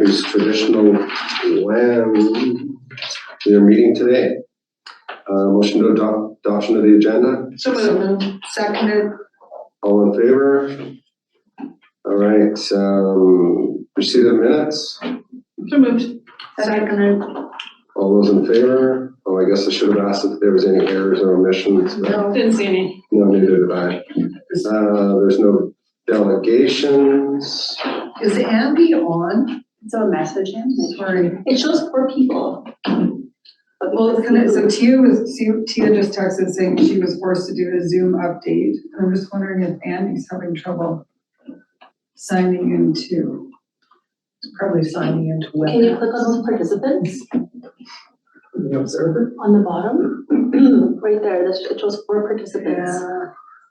whose traditional land we are meeting today. Motion to adoption of the agenda. So moved. Seconded. All in favor? All right. Receipt of minutes. So moved. Seconded. All those in favor? Oh, I guess I should have asked if there was any errors or omissions. No, didn't see any. No, neither did I. There's no delegations. Is Andy on? It's a message in. Sorry. It shows 4 people. Well, it's gonna, so Tia just texted saying she was forced to do a Zoom update. I'm just wondering if Andy's having trouble signing in too. He's probably signing into web. Can you click on those participants The observer? on the bottom? Right there, it shows 4 participants,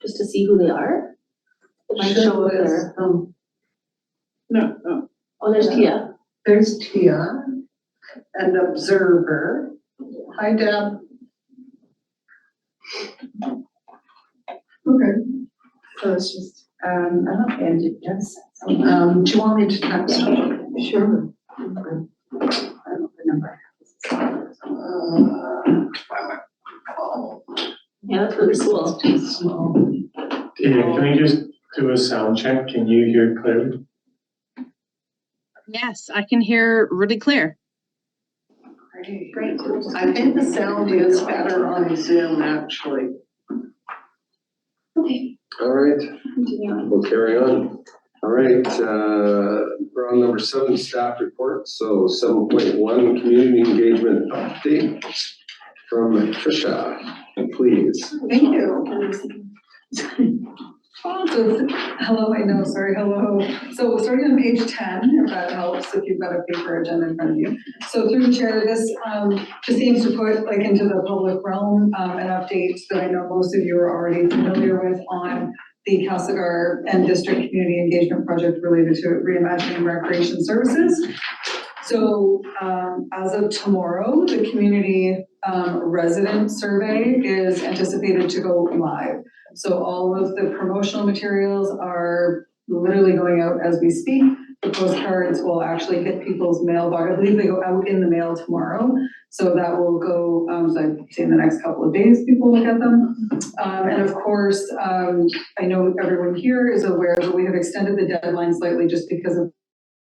just to see who they are. It might show up there. No. Oh, there's Tia. There's Tia and observer. Hi, Deb. Okay. So it's just, I don't know if Andy does. Do you want me to text? Sure. I don't know the number. Yeah, that's really cool. Small. David, can we just do a sound check? Can you hear clearly? Yes, I can hear really clear. Great. I think the sound is better on Zoom, actually. Okay, All right, continue on. we'll carry on. All right, we're on number 7, staff report. So 7.1, community engagement update from Tricia, please. Thank you. So, hello, I know, sorry, hello. So starting on page 10, if that helps, if you've got a paper agenda in front of you. So through the chair, this just aims to put like into the public realm an update that I know most of you are already familiar with on the Castlegar and District Community Engagement Project related to reimagining recreation services. So as of tomorrow, the community resident survey is anticipated to go live. So all of the promotional materials are literally going out as we speak. The postcards will actually hit people's mailbox. I believe they go out in the mail tomorrow. So that will go, so I'd say in the next couple of days, people will get them. And of course, I know everyone here is aware that we have extended the deadline slightly just because of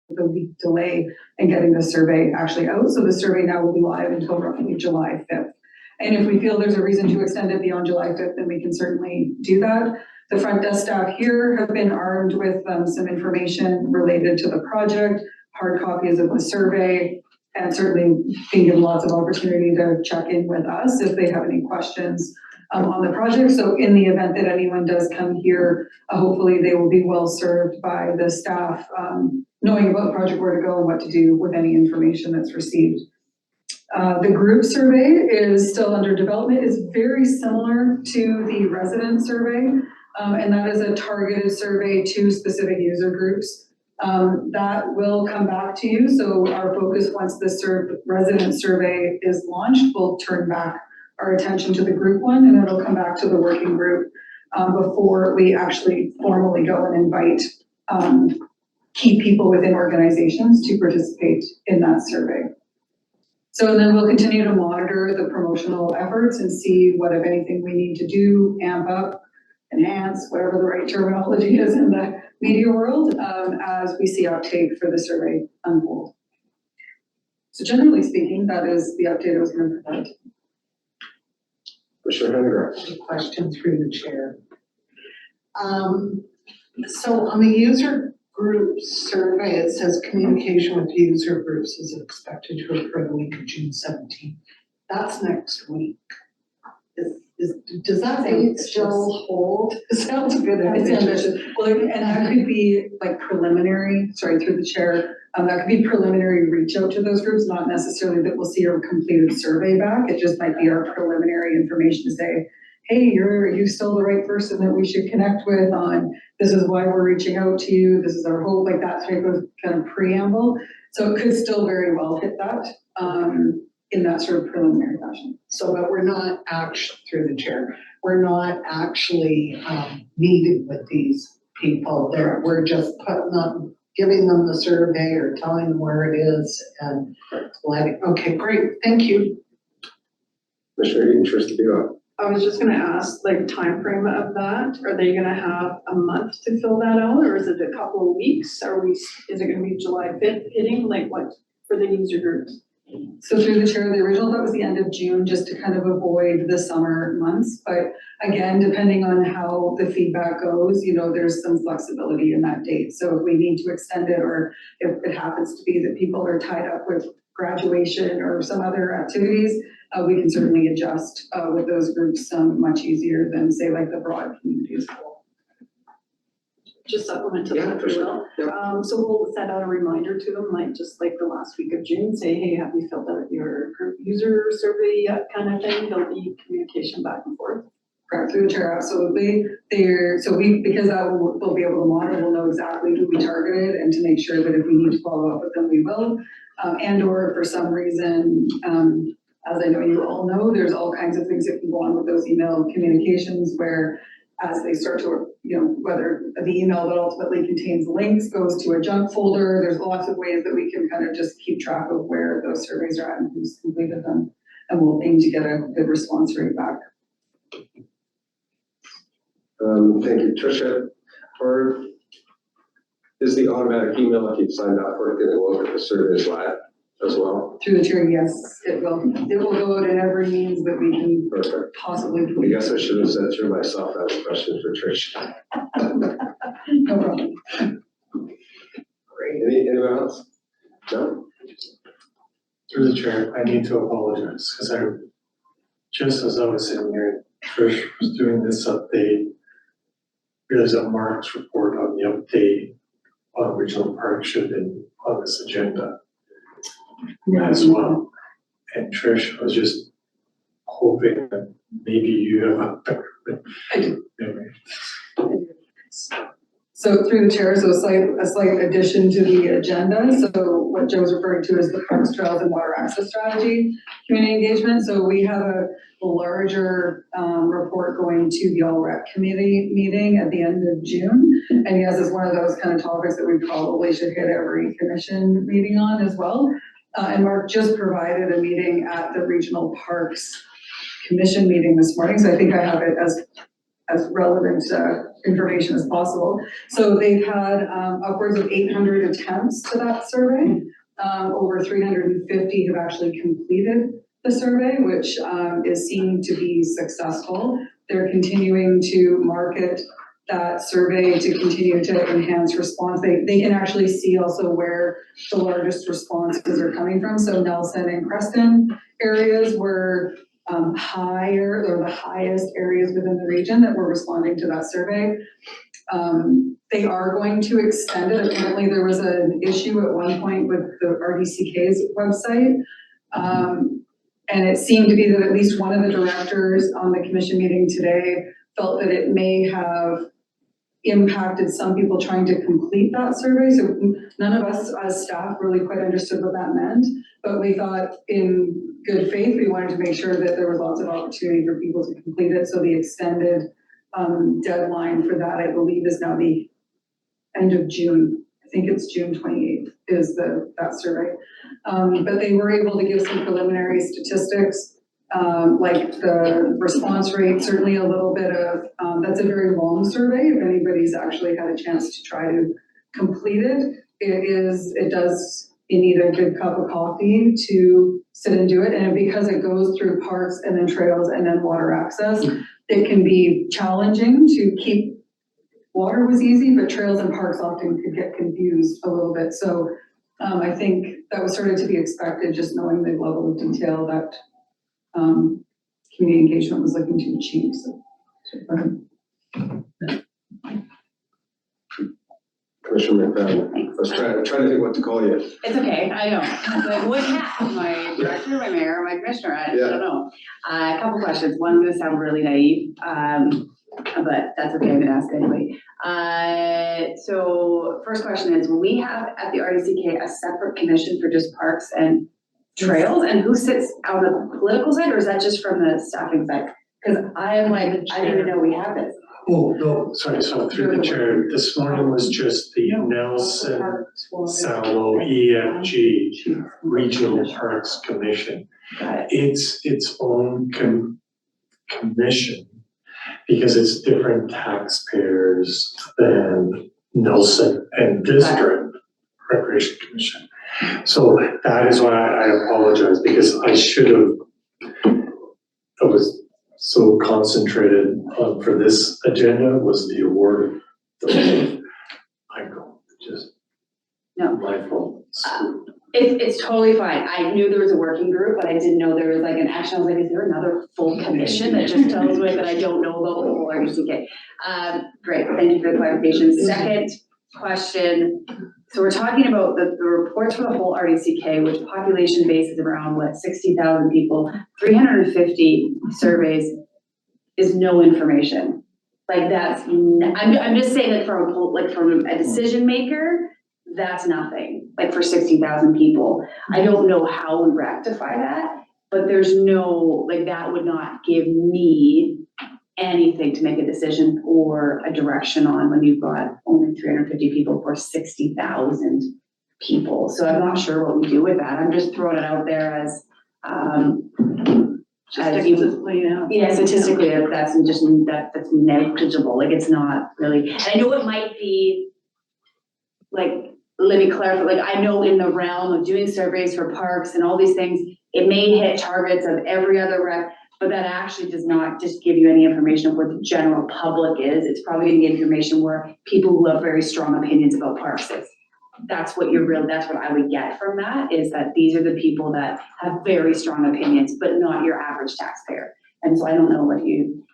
the week delay in getting the survey actually out. So the survey now will be live until roughly July 5th. And if we feel there's a reason to extend it beyond July 5th, then we can certainly do that. The front desk staff here have been armed with some information related to the project, hard copies of the survey, and certainly being given lots of opportunity to check in with us if they have any questions on the project. So in the event that anyone does come here, hopefully they will be well served by the staff, knowing about the project, where to go and what to do with any information that's received. The group survey is still under development. It's very similar to the resident survey, and that is a targeted survey to specific user groups. That will come back to you. So our focus, once the resident survey is launched, we'll turn back our attention to the group one, and it'll come back to the working group before we actually formally go and invite key people within organizations to participate in that survey. So then we'll continue to monitor the promotional efforts and see what, if anything, we need to do, amp up, enhance, whatever the right terminology is in the media world, as we see uptake for the survey unfold. So generally speaking, that is the update I was going to provide. Commissioner Henderson. Question through the chair. So on the user group survey, it says communication with user groups is expected to occur the week of June 17th. That's next week. Does that date still hold? It sounds good. It's ambitious. Well, and that could be like preliminary, sorry, through the chair, that could be preliminary reach out to those groups, not necessarily that we'll see a completed survey back. It just might be our preliminary information to say, hey, are you still the right person that we should connect with on, this is why we're reaching out to you, this is our hope, like that type of kind of preamble. So it could still very well hit that in that sort of preliminary fashion. So, but we're not actually, through the chair, we're not actually meeting with these people. We're just putting up giving them the survey or telling them where it is and letting, okay, great, thank you. Commissioner Eaton, trustee Biwa. I was just gonna ask, like, time frame of that, are they gonna have a month to fill that out, or is it a couple of weeks? Is it gonna be July 5th hitting, like what, for the user groups? So through the chair, the original, that was the end of June, just to kind of avoid the summer months. But again, depending on how the feedback goes, you know, there's some flexibility in that date. So if we need to extend it, or if it happens to be that people are tied up with graduation or some other activities, we can certainly adjust with those groups much easier than say like the broad community as well. Just supplement to Yeah, that, for if you sure. will. So we'll send out a reminder to them, like, just like the last week of June, say, hey, have you filled out your group user survey yet, kind of thing. There'll be communication back and forth. Correct, through the chair, absolutely. Because that we'll be able to monitor, we'll know exactly who we targeted, and to make sure that if we need to follow up with them, we will. And or for some reason, as I know you all know, there's all kinds of things that can go on with those email communications where as they start to, you know, whether the email that ultimately contains links goes to a junk folder, there's lots of ways that we can kind of just keep track of where those surveys are at and who's completed them. And we'll aim to get a good response rate back. Thank you, Tricia. Or is the automatic email if you've signed up for it, going to look at the surveys live as well? Through the chair, yes, it will. It will go out in every means that we can Perfect. possibly. I guess I should have said through myself, that was a question for Tricia. No problem. Great. Anyone else? No? Through the chair, I need to apologize, because just as I was sitting here, Trish was doing this update, realized that Mark's report on the update on regional park should have been on this agenda as well. And Trish was just hoping that maybe you have a better memory. So through the chair, so a slight addition to the agenda. So what Joe's referring to is the Parks, Trails, and Water Access Strategy Community Engagement. So we have a larger report going to the All-Rec Committee meeting at the end of June. And yes, it's one of those kind of topics that we probably should hit every commission meeting on as well. And Mark just provided a meeting at the Regional Parks Commission meeting this morning. So I think I have it as relevant information as possible. So they've had upwards of 800 attempts to that survey. Over 350 have actually completed the survey, which is seen to be successful. They're continuing to market that survey to continue to enhance response. They can actually see also where the largest responses are coming from. So Nelson and Creston areas were higher, or the highest areas within the region that were responding to that survey. They are going to extend it. Apparently there was an issue at one point with the RDCK's website. And it seemed to be that at least one of the directors on the commission meeting today felt that it may have impacted some people trying to complete that survey. So none of us as staff really quite understood what that meant, but we thought in good faith, we wanted to make sure that there was lots of opportunity for people to complete it. So the extended deadline for that, I believe, is now the end of June. I think it's June 28th is that survey. But they were able to give some preliminary statistics, like the response rate, certainly a little bit of, that's a very long survey. If anybody's actually had a chance to try to complete it, you need a good cup of coffee to sit and do it. And because it goes through parks and then trails and then water access, it can be challenging to keep. Water was easy, but trails and parks often could get confused a little bit. So I think that was sort of to be expected, just knowing the level of detail that community engagement was looking to achieve. So. Commissioner McFadden. I was trying to think what to call you. It's okay, I know. Like, what hat? My director, my mayor, my commissioner, I don't know. A couple questions. One, I'm gonna sound really naive, but that's okay, I'm gonna ask anyway. So first question is, will we have at the RDCK a separate commission for just parks and trails? And who sits on the political side, or is that just from the staffing side? Because I am like, I didn't even know we have this. Oh, no, sorry, so through the chair, this morning was just the Nelson Salvo EFG Regional Parks Commission. It's its own commission because it's different taxpayers than Nelson and District Recreation Commission. So that is why I apologize, because I was so concentrated on, for this agenda was the award. I go, just No. my fault. It's totally fine. I knew there was a working group, but I didn't know there was like an action. I was like, is there another full commission that just tells me that I don't know about the whole RDCK? Great, thank you for the clarification. Second question, so we're talking about the reports for the whole RDCK, which population base is around, what, 60,000 people, 350 surveys is no information. Like that's, I'm just saying that from a decision maker, that's nothing, like for 60,000 people. I don't know how we rectify that, but there's no, like that would not give me anything to make a decision or a direction on when you've got only 350 people for 60,000 people. So I'm not sure what we do with that. I'm just throwing it out there as Statistically, yeah. yeah, statistically, that's negligible, like it's not really, and I know it might be, like, let me clarify, like, I know in the realm of doing surveys for parks and all these things, it may hit targets of every other rec, but that actually does not just give you any information of what the general public is. It's probably gonna give information where people who have very strong opinions about parks is. That's what I would get from that, is that these are the people that have very strong opinions, but not your average taxpayer. And so I don't know what you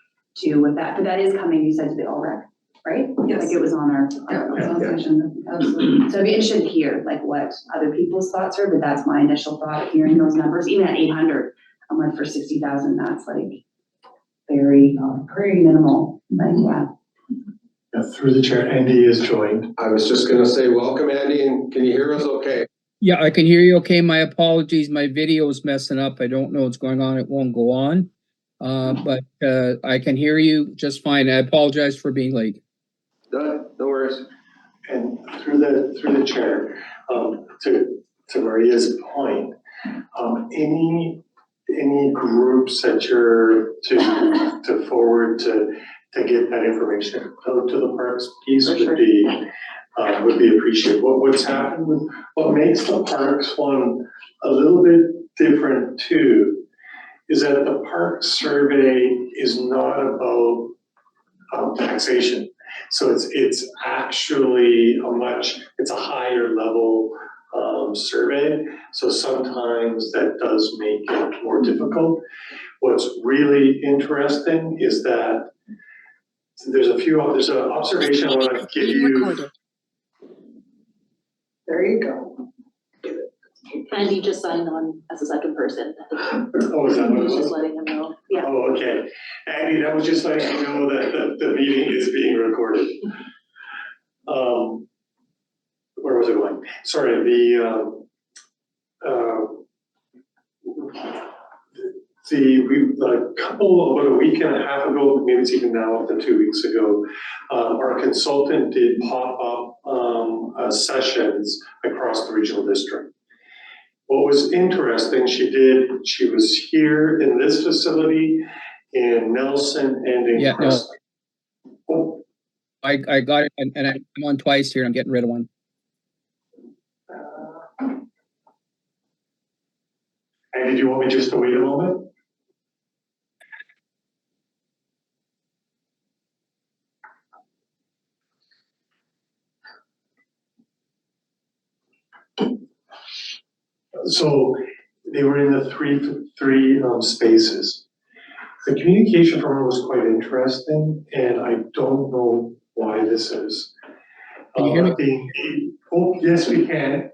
do with that, but that is coming, you said, to the OREC, right? Yes. Like it was on our session, absolutely. So I'd be interested to hear like what other people's thoughts are, but that's my initial thought of hearing those numbers, even at 800, I'm like for 60,000, that's like very minimal, like, yeah. Yeah, through the chair, Andy is joined. I was just gonna say, welcome, Andy, and can you hear us okay? Yeah, I can hear you okay. My apologies. My video is messing up. I don't know what's going on. It won't go on. But I can hear you just fine. I apologize for being late. No worries. And through the chair, to Maria's point, any groups that you're to forward to get that information out to the parks piece would be appreciated. What's happened with, what makes the parks one a little bit different too, is that the park survey is not about taxation. So it's actually it's a higher level survey. So sometimes that does make it more difficult. What's really interesting is that there's an observation I want to give you. There you go. Andy just signed on as a second person. Oh, is that what it Just was? letting him know. Yeah. Oh, okay. Andy, that was just letting you know that the meeting is being recorded. Where was it going? Sorry, about a week and a half ago, maybe it's even now up to 2 weeks ago, our consultant did pop up sessions across the regional district. What was interesting, she was here in this facility, in Nelson and in Yeah, no. Preston. Oh, I got it, and I'm on twice here. I'm getting rid of one. and did you want me just to wait a moment? So they were in the three spaces. The communication from her was quite interesting, and I don't know why this is. Can you hear me? Oh, yes, we can.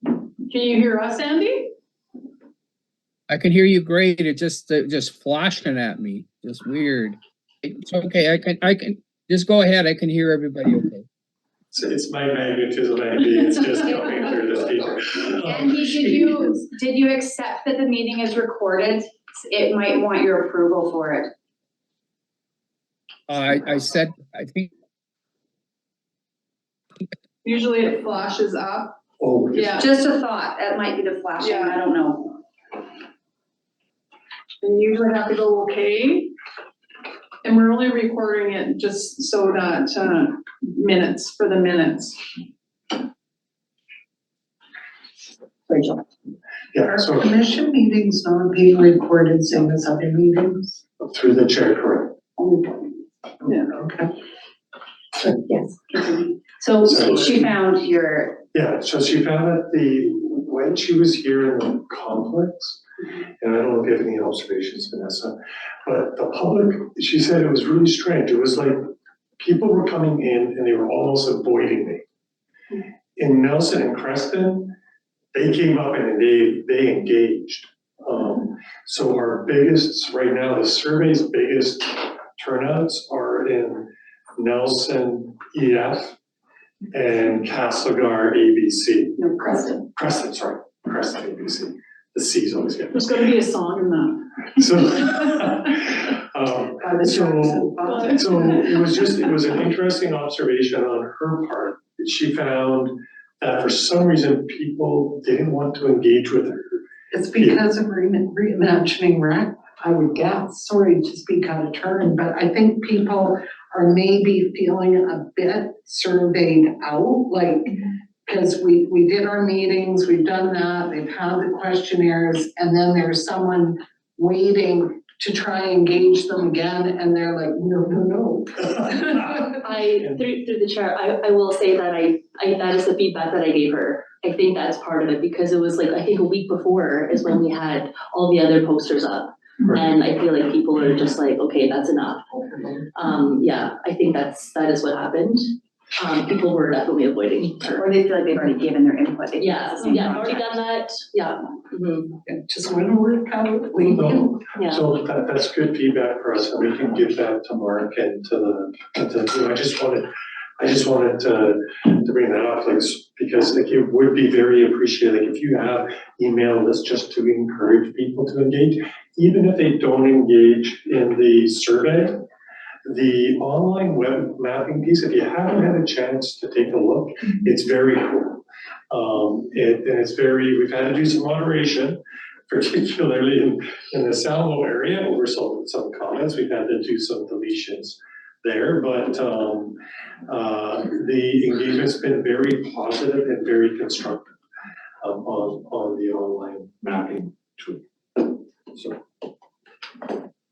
Can you hear us, Andy? I can hear you great. It just flashing at me. Just weird. It's okay. I can just go ahead. I can hear everybody okay. It's my magnetism, Andy. It's just coming through the speaker. Andy, did you accept that the meeting is recorded? It might want your approval for it. I said, I think, Usually it flashes up. Oh, Yeah. Just a thought, that might be the flashing, I don't know. And you usually have to go okay. And we're only recording it just so that, minutes, for the minutes. Rachel. yeah, Are so commission meetings not being recorded, same as other meetings? through the chair, correct. Yeah. Okay. Yes. So she found your, Yeah, so she found that when she was here in the complex, and I don't know if you have any observations, Vanessa, but the public, she said it was really strange. It was like people were coming in and they were almost avoiding me. In Nelson and Creston, they came up and they engaged. So our biggest, right now, the survey's biggest turnouts are in Nelson EF and Castlegar ABC. no, Preston. Creston, sorry, Creston ABC. The C's always get There's gonna be a song in that. so, By the Jackson Five. so it was an interesting observation on her part. She found that for some reason, people didn't want to engage with her. It's because of reimagining rec, I would guess. Sorry to speak out of turn, but I think people are maybe feeling a bit surveyed out, like, because we did our meetings, we've done that, they've had the questionnaires, and then there's someone waiting to try and engage them again, and they're like, no. Through the chair, I will say that I that is the feedback that I gave her. I think that's part of it, because it was like, I think a week before is when we had all the other posters up. Right. And I feel like people are just like, okay, that's enough. Yeah, I think that is what happened. People were definitely avoiding her. Or they feel like they've already given their input. They've Yeah, done the same yeah, I've already project. done that, yeah. Mhm. It just wouldn't work out. No, Yeah. so that's good feedback for us, and we can give that to Mark and to I just wanted to bring that up, like, because like it would be very appreciated, like if you have email lists just to encourage people to engage, even if they don't engage in the survey, the online web mapping piece, if you haven't had a chance to take a look, it's very cool. And it's we've had to do some moderation, particularly in the Salvo area, over some comments, we've had to do some deletions there, but the engagement's been very positive and very constructive on the online mapping tool. So.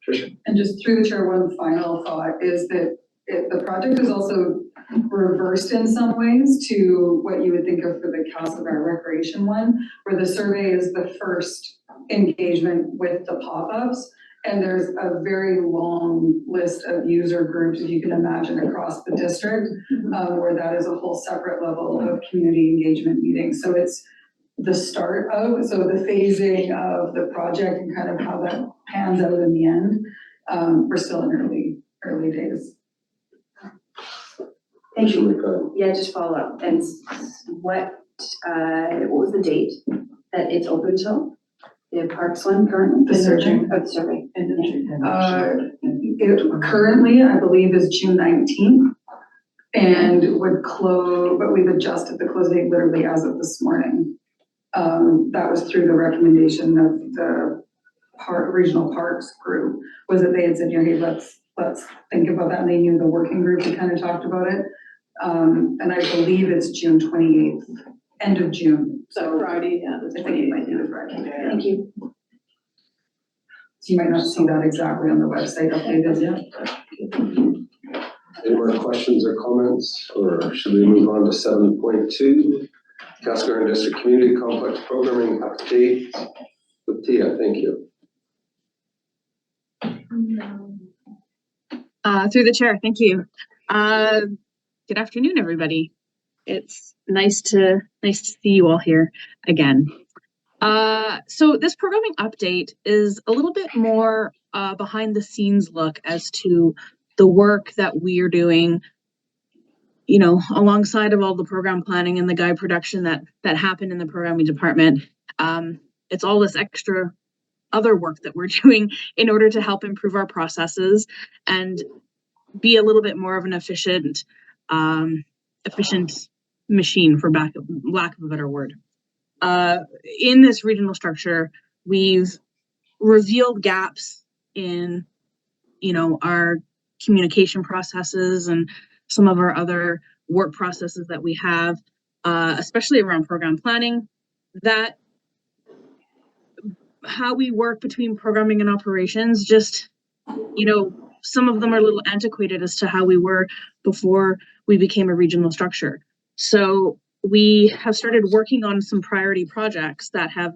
Tricia. And just through the chair, one final thought is that the project is also reversed in some ways to what you would think of for the Castlegar Recreation one, where the survey is the first engagement with the pop-ups. And there's a very long list of user groups, if you can imagine, across the district, where that is a whole separate level of community engagement meetings. So it's the start of, so the phasing of the project and kind of how that pans out in the end. We're still in early days. Thank you. Yeah, just follow up. And what was the date that it's open till? The parks one currently? The survey. Oh, the survey. It currently, I believe, is June 19th and would close, but we've adjusted the close date literally as of this morning. That was through the recommendation of the regional parks group, was that they had said, hey, let's think about that. And they knew the working group had kind of talked about it. And I believe it's June 28th, end of June. So Friday, yeah. I think it might be the Friday. Thank you. So you might not see that exactly on the website updated yet. Any more questions or comments, or should we move on to 7.2? Castlegar District Community Complex Programming Update with Tia, thank you. Through the chair, thank you. Good afternoon, everybody. It's nice to see you all here again. So this programming update is a little bit more behind the scenes look as to the work that we are doing, you know, alongside of all the program planning and the guide production that happened in the programming department. It's all this extra other work that we're doing in order to help improve our processes. And be a little bit more of an efficient machine, for lack of a better word. In this regional structure, we've revealed gaps in, our communication processes and some of our other work processes that we have, especially around program planning, that how we work between programming and operations, just, some of them are a little antiquated as to how we were before we became a regional structure. So we have started working on some priority projects that have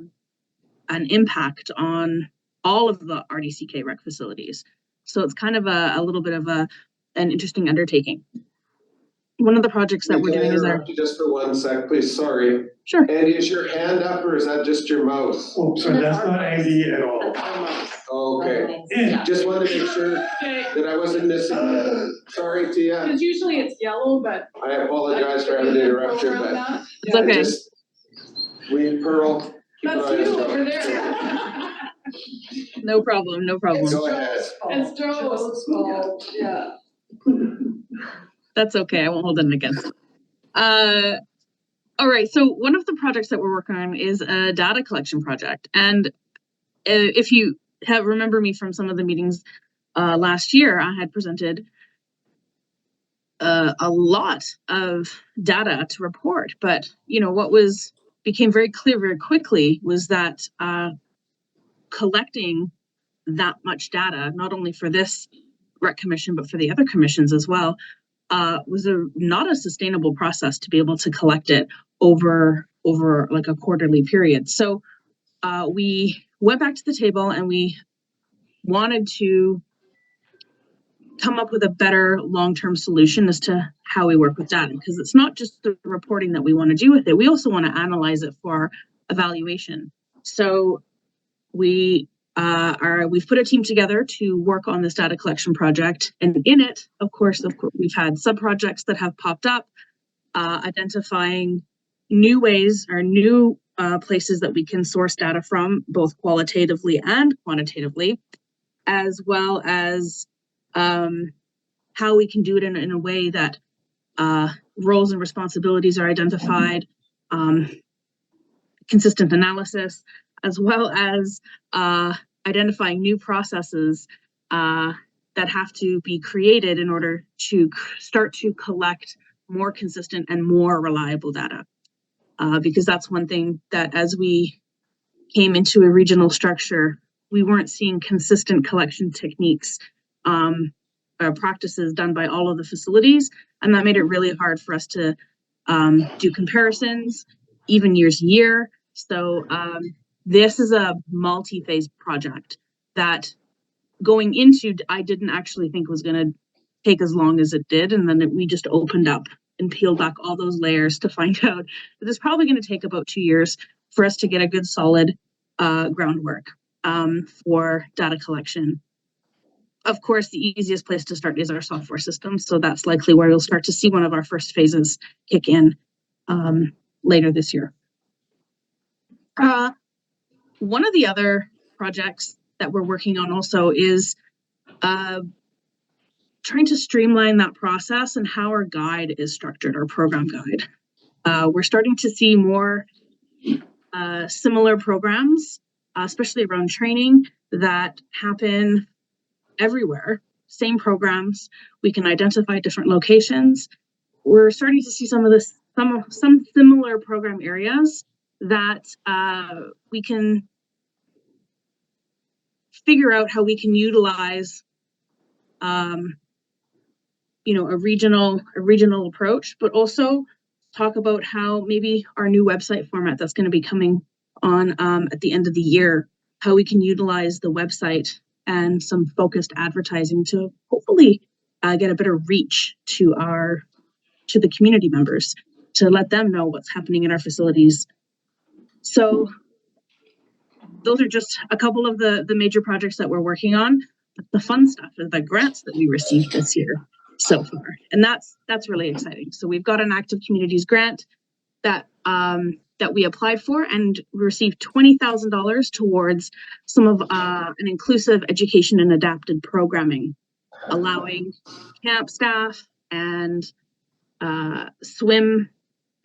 an impact on all of the RDCK rec facilities. So it's kind of a little bit of an interesting undertaking. One of the projects that we're doing is our. Just for 1 sec, please. Sorry. Sure. Andy, is your hand up or is that just your mouse? Oh, sorry, that's not Andy at all. Okay. Yeah. Just wanted to make sure that I wasn't missing. Sorry, Tia. Because usually it's yellow, but. I apologize for having to interrupt you, but It's okay. Pearl. keep an That's eye on you Joe. over there. No problem. No problem. Go ahead. It's Joe's fault, yeah. That's okay. I won't hold it against it. All right. So one of the projects that we're working on is a data collection project. And if you remember me from some of the meetings last year, I had presented a lot of data to report. But, what became very clear very quickly was that collecting that much data, not only for this rec commission, but for the other commissions as well, was not a sustainable process to be able to collect it over like a quarterly period. So we went back to the table and we wanted to come up with a better long-term solution as to how we work with data, because it's not just the reporting that we want to do with it. We also want to analyze it for evaluation. So we've put a team together to work on this data collection project, and in it, of course, we've had sub-projects that have popped up, identifying new ways or new places that we can source data from, both qualitatively and quantitatively, as well as how we can do it in a way that roles and responsibilities are identified, consistent analysis, as well as identifying new processes that have to be created in order to start to collect more consistent and more reliable data. Because that's one thing that as we came into a regional structure, we weren't seeing consistent collection techniques or practices done by all of the facilities. And that made it really hard for us to do comparisons, even year to year. So this is a multi-phase project that going into, I didn't actually think was going to take as long as it did. And then we just opened up and peeled back all those layers to find out that it's probably going to take about 2 years for us to get a good solid groundwork for data collection. Of course, the easiest place to start is our software system. So that's likely where you'll start to see one of our first phases kick in later this year. One of the other projects that we're working on also is trying to streamline that process and how our guide is structured, our program guide. We're starting to see more similar programs, especially around training, that happen everywhere. Same programs. We can identify different locations. We're starting to see some similar program areas that we can figure out how we can utilize a regional approach, but also talk about how maybe our new website format that's going to be coming on at the end of the year, how we can utilize the website and some focused advertising to hopefully get a better reach to the community members, to let them know what's happening in our facilities. So those are just a couple of the major projects that we're working on. But the fun stuff is the grants that we received this year so far, and that's really exciting. So we've got an Active Communities grant that we applied for, and we received $20,000 towards some of an inclusive education and adapted programming allowing camp staff and swim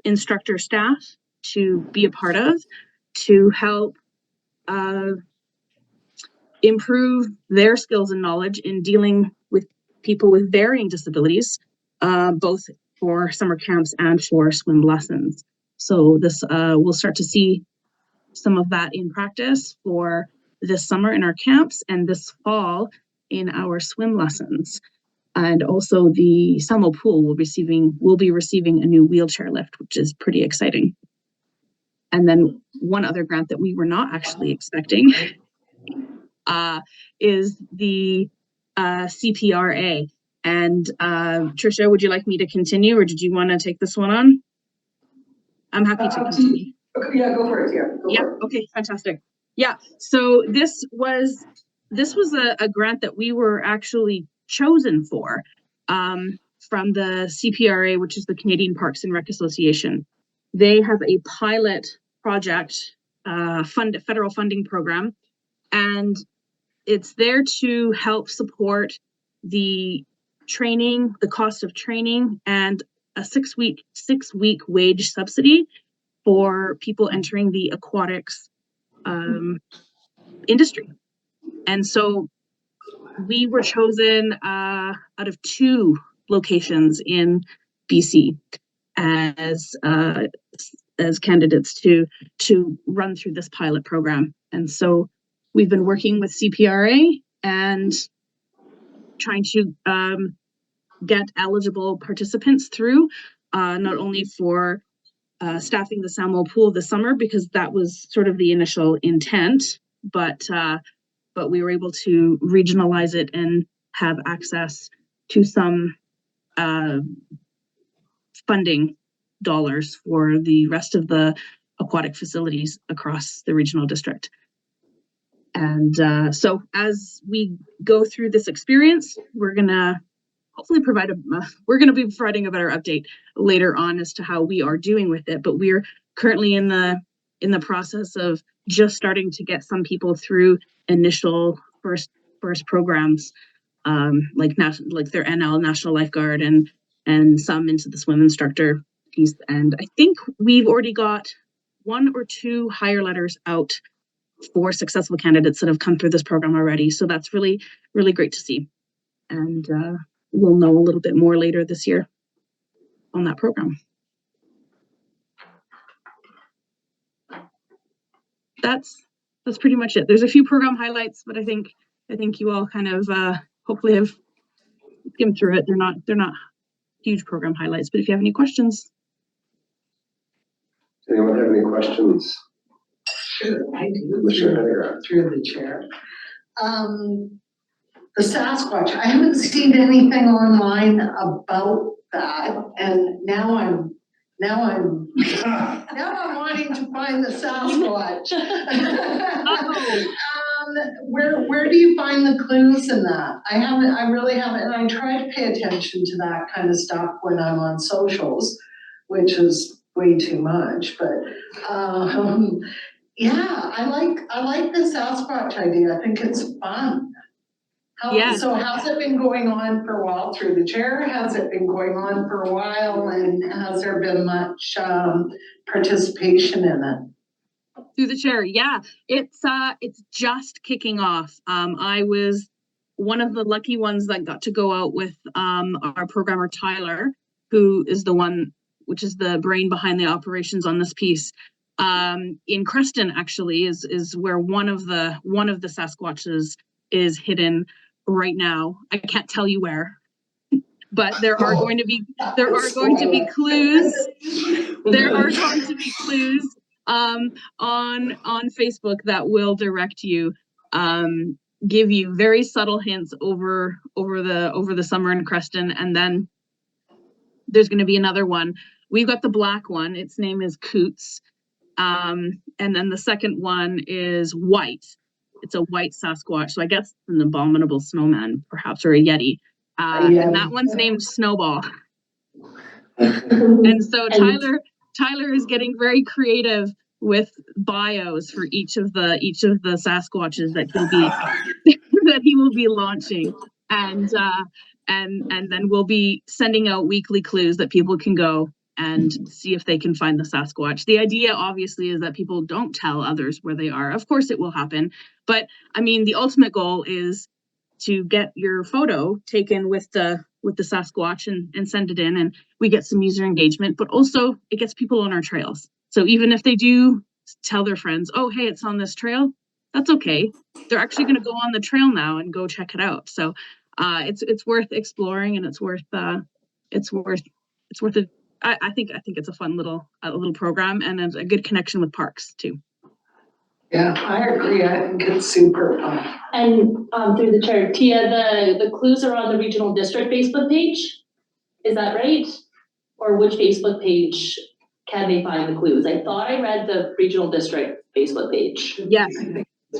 instructor staff to be a part of, to help improve their skills and knowledge in dealing with people with varying disabilities, both for summer camps and for swim lessons. So this we'll start to see some of that in practice for this summer in our camps and this fall in our swim lessons. And also the Samo pool will be receiving a new wheelchair lift, which is pretty exciting. And then one other grant that we were not actually expecting is the CPRA. And Tricia, would you like me to continue, or did you want to take this one on? I'm happy to continue. Yeah, go for it. Yeah. Okay. Fantastic. Yeah. So this was a grant that we were actually chosen for from the CPRA, which is the Canadian Parks and Rec Association. They have a pilot project, federal funding program, and it's there to help support the training, the cost of training, and a six week wage subsidy for people entering the aquatics industry. And so we were chosen out of 2 locations in BC as candidates to run through this pilot program. And so we've been working with CPRA and trying to get eligible participants through, not only for staffing the Samo pool this summer, because that was sort of the initial intent, but we were able to regionalize it and have access to some funding dollars for the rest of the aquatic facilities across the regional district. And so as we go through this experience, we're gonna hopefully we're gonna be providing a better update later on as to how we are doing with it. But we're currently in the process of just starting to get some people through initial first programs, like their NL National Lifeguard and some into the swim instructor piece. And I think we've already got 1 or 2 hire letters out for successful candidates that have come through this program already. So that's really, really great to see. And we'll know a little bit more later this year on that program. That's pretty much it. There's a few program highlights, but I think you all kind of hopefully have skimmed through it. They're not huge program highlights, but if you have any questions. Anyone have any questions? Sure, I do. Commissioner Through the chair. The Sasquatch, I haven't seen anything online about that, and now I'm wanting to find the Sasquatch. Where do you find the clues in that? I really haven't, and I try to pay attention to that kind of stuff when I'm on socials, which is way too much, but yeah, I like the Sasquatch idea. I think it's fun. So has it been going on for a while through the chair? Has it been going on for a while, and has there been much participation in it? Through the chair, yeah. It's just kicking off. I was one of the lucky ones that got to go out with our programmer Tyler, who is the one which is the brain behind the operations on this piece. In Creston, actually, is where one of the Sasquatches is hidden right now. I can't tell you where, but there are going to be clues. There are going to be clues on Facebook that will direct you, give you very subtle hints over the summer in Creston, and then there's going to be another one. We've got the black one. Its name is Coots. And then the second one is white. It's a white Sasquatch. So I guess an abominable snowman, perhaps, or a Yeti. And that one's named Snowball. And so Tyler is getting very creative with bios for each of the Sasquatches that he will be launching. And then we'll be sending out weekly clues that people can go and see if they can find the Sasquatch. The idea obviously is that people don't tell others where they are. Of course it will happen, but I mean the ultimate goal is to get your photo taken with the Sasquatch and send it in, and we get some user engagement, but also it gets people on our trails. So even if they do tell their friends, oh hey, it's on this trail, that's okay. They're actually going to go on the trail now and go check it out. So it's worth exploring, and it's worth it. I think it's a fun little program, and a good connection with parks too. Yeah, I agree. I think it's super fun. And through the chair, Tia, the clues are on the regional district Facebook page. Is that right? Or which Facebook page can they find the clues? I thought I read the regional district Facebook page. Yes,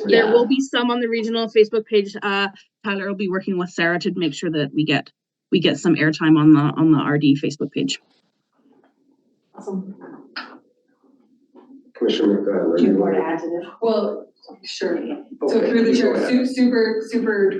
there will be some on the regional Facebook page. Tyler will be working with Sarah to make sure that we get some airtime on the RD Facebook page. Awesome. Commissioner McDonald. Do you want to add to this? Well, sure. So Okay, through the go chair, ahead. super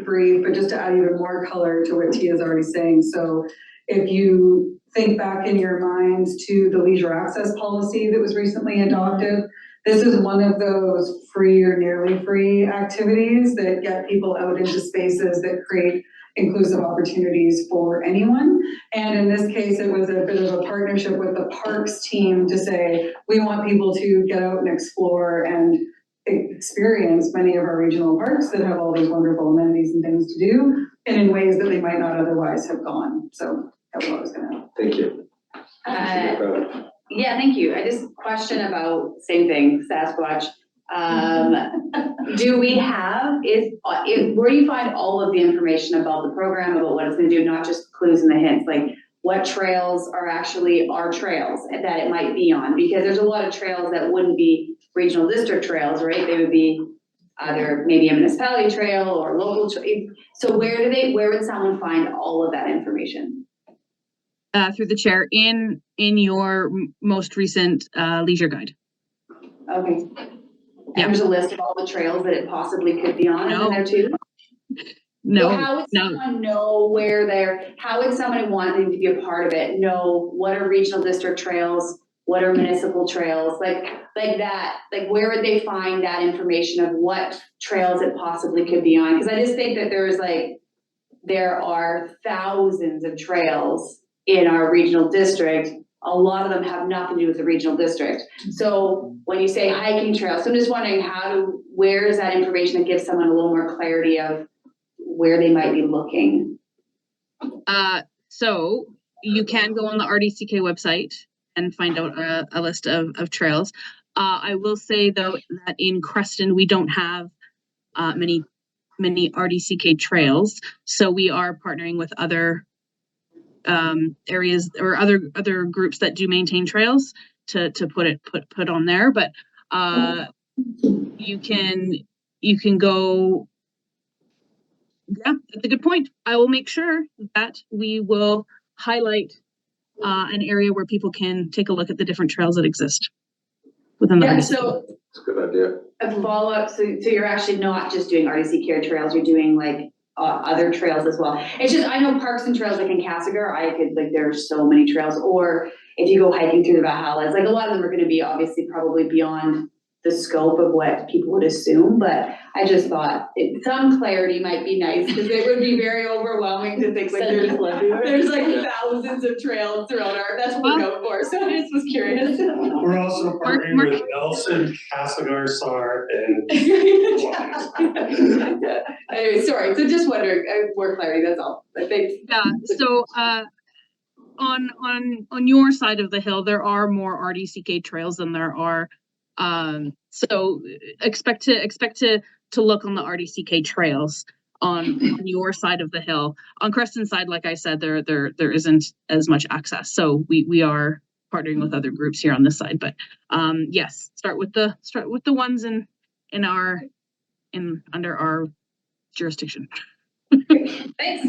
brief, but just to add even more color to what Tia's already saying. So if you think back in your minds to the leisure access policy that was recently adopted, this is one of those free or nearly free activities that get people out into spaces that create inclusive opportunities for anyone. And in this case, it was a bit of a partnership with the parks team to say, we want people to get out and explore and experience many of our regional parks that have all these wonderful amenities and things to do, and in ways that they might not otherwise have gone. So that's what I was gonna. Thank you. Yeah, thank you. I just question about same thing, Sasquatch. Do we have, where do you find all of the information about the program, about what it's gonna do, not just clues and the hints, like what trails are actually our trails that it might be on? Because there's a lot of trails that wouldn't be regional district trails, right? They would be either maybe a municipality trail or local. So where would someone find all of that information? Through the chair in your most recent leisure guide. Okay. Yeah. And there's a list of all the trails that it possibly could be on in there too? No, So how would someone know how would someone wanting to be a part of it know what are regional district trails, what are municipal trails, like that, like where would they find that information of what trails it possibly could be on? Because I just think that there are thousands of trails in our regional district. A lot of them have nothing to do with the regional district. So when you say hiking trails, so I'm just wondering where is that information that gives someone a little more clarity of where they might be looking? So you can go on the RDCK website and find out a list of trails. I will say though that in Creston we don't have many RDCK trails, so we are partnering with other areas or other groups that do maintain trails to put on there. But you can go. Yeah, that's a good point. I will make sure that we will highlight an area where people can take a look at the different trails that exist within the RDCK. So It's a good idea. a follow-up, so you're actually not just doing RDC care trails, you're doing like other trails as well. It's just, I know parks and trails like in Castlegar, there's so many trails, or if you go hiking through the Valhalla, it's like a lot of them are gonna be obviously probably beyond the scope of what people would assume, but I just thought some clarity might be nice, because it would be very overwhelming to think like there's like thousands of trails throughout that's what we're known for, so I just was curious. We're also partnering with Nelson, Castlegar, SAR, and. Anyway, sorry, so just wondering, more clarity, that's all, thanks. Yeah, so on your side of the hill, there are more RDCK trails than there are. So expect to look on the RDCK trails on your side of the hill. On Creston's side, like I said, there isn't as much access. So we are partnering with other groups here on this side. But yes, start with the ones under our jurisdiction. Thanks,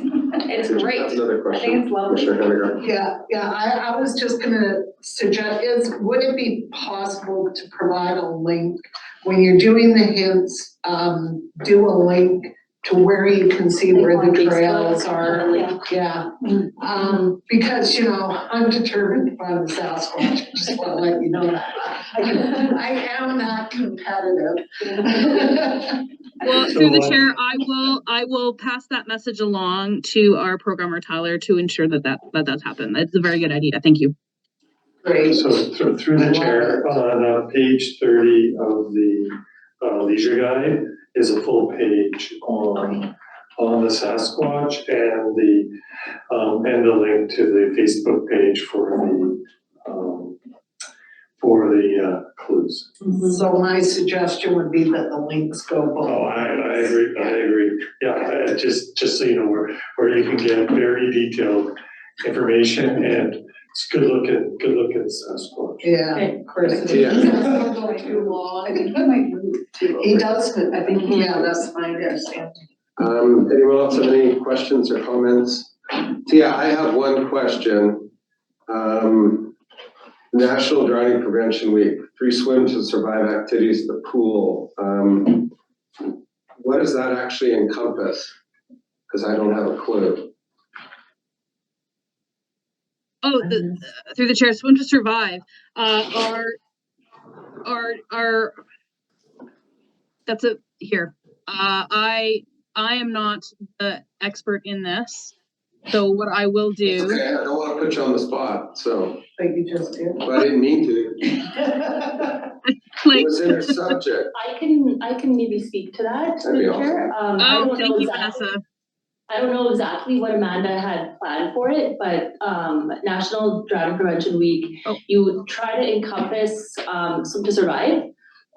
it's great. Another I question. think it's lovely. Commissioner Hennigar. Yeah, I was just gonna suggest, would it be possible to provide a link when you're doing the hints, do a link to where you can see Like where on the Facebook, trails are, yeah. yeah. Because, you know, I'm determined to find the Sasquatch, I just wanna let you know that. I am that competitive. Well, So, through the chair, I will pass that message along to our programmer Tyler to ensure that does happen. That's a very good idea. Thank you. Great. So through the chair, on page 30 of the leisure guide is a full page on the Sasquatch and the link to the Facebook page for the clues. So my suggestion would be that the links go Oh, both. I agree. Yeah, just so you know, where you can get very detailed information, and it's good looking Sasquatch. Yeah, Okay. of course it Yeah. is. Don't go too long. I think he might move too. He does, I think, yeah, that's my understanding. Anyone else have any questions or comments? Tia, I have one question. National Drowning Prevention Week, free swim to survive activities at the pool. What does that actually encompass? Because I don't have a clue. Oh, through the chair, swim to survive. That's a here. I am not the expert in this, so what I will do. Okay, I don't want to put you on the spot, so, Like you just did. but I didn't mean to. It was in your subject. I can maybe speak to that, That'd be Chair. I Oh, don't know thank you, exactly- Vanessa. I don't know exactly what Amanda had planned for it, but National Drowning Prevention Week, you try to encompass Swim to Survive.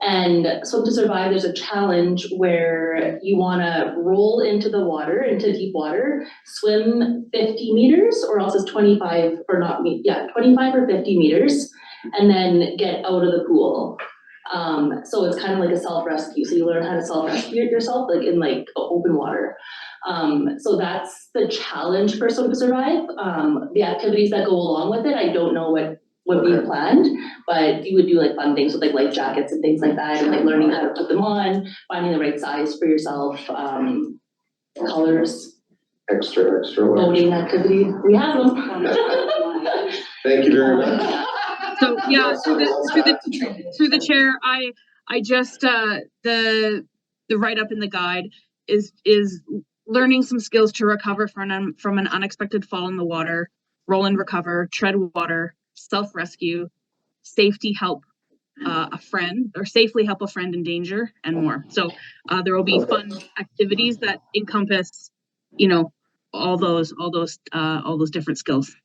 And Swim to Survive, there's a challenge where you wanna roll into the water, into deep water, swim 50 meters, or else it's 25 or 50 meters, and then get out of the pool. So it's kind of like a self-rescue, so you learn how to self-rescue yourself, like in like open water. So that's the challenge for Swim to Survive. The activities that go along with it, I don't know what we planned, but you would do like fun things with like life jackets and things like that, and like learning how to put them on, finding the right size for yourself, colors, Extra large. boating activity, we have them. Thank you very much. So yeah, through the chair, I just the write-up in the guide is learning some skills to recover from an unexpected fall in the water, roll and recover, tread water, self-rescue, safely help a friend in danger, and more. So there will be fun activities that encompass, all those different skills.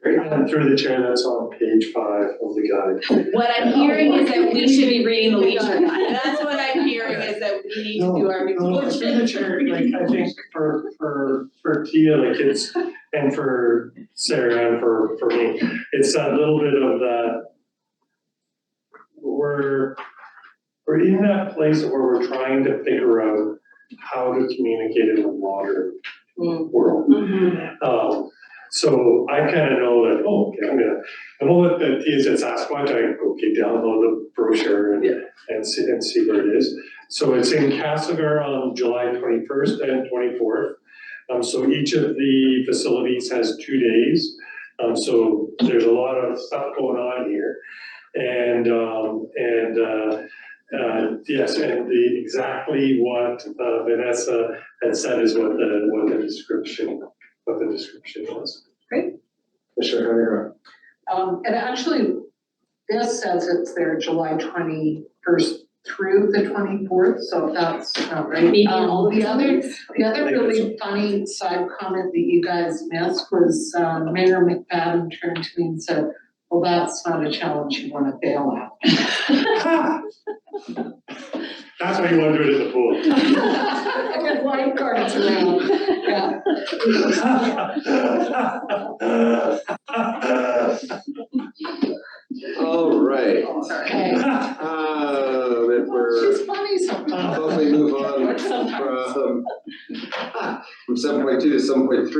And through the chair, that's on page 5 of the guide. What I'm hearing is that we should be reading the leisure guide. That's what I'm hearing, is that we need to do our research. Through the chair, like, I think for Tia, like it's, and for Sarah and for me, it's that little bit of that, we're in that place where we're trying to figure out how to communicate in the water world. So I kind of know that, okay, I'm gonna let the Tia said Sasquatch, download the brochure and see where it is. So it's in Castlegar on July 21st and 24th. So each of the facilities has 2 days. So there's a lot of stuff going on here. And yes, and exactly what Vanessa had said is what the description was. Great. Commissioner Hunter. And actually, this says it's there July 21st through the 24th, so that's not right. Maybe in all of The other I think really funny side comment that you guys missed was Mayor McFadden turned to me and said, well, that's not a challenge you want to fail at. That's why you want to do it in the pool. With lifeguards around, yeah. All right. Okay. If we're She's funny sometimes. hopefully move on from 7.2 to 7.3,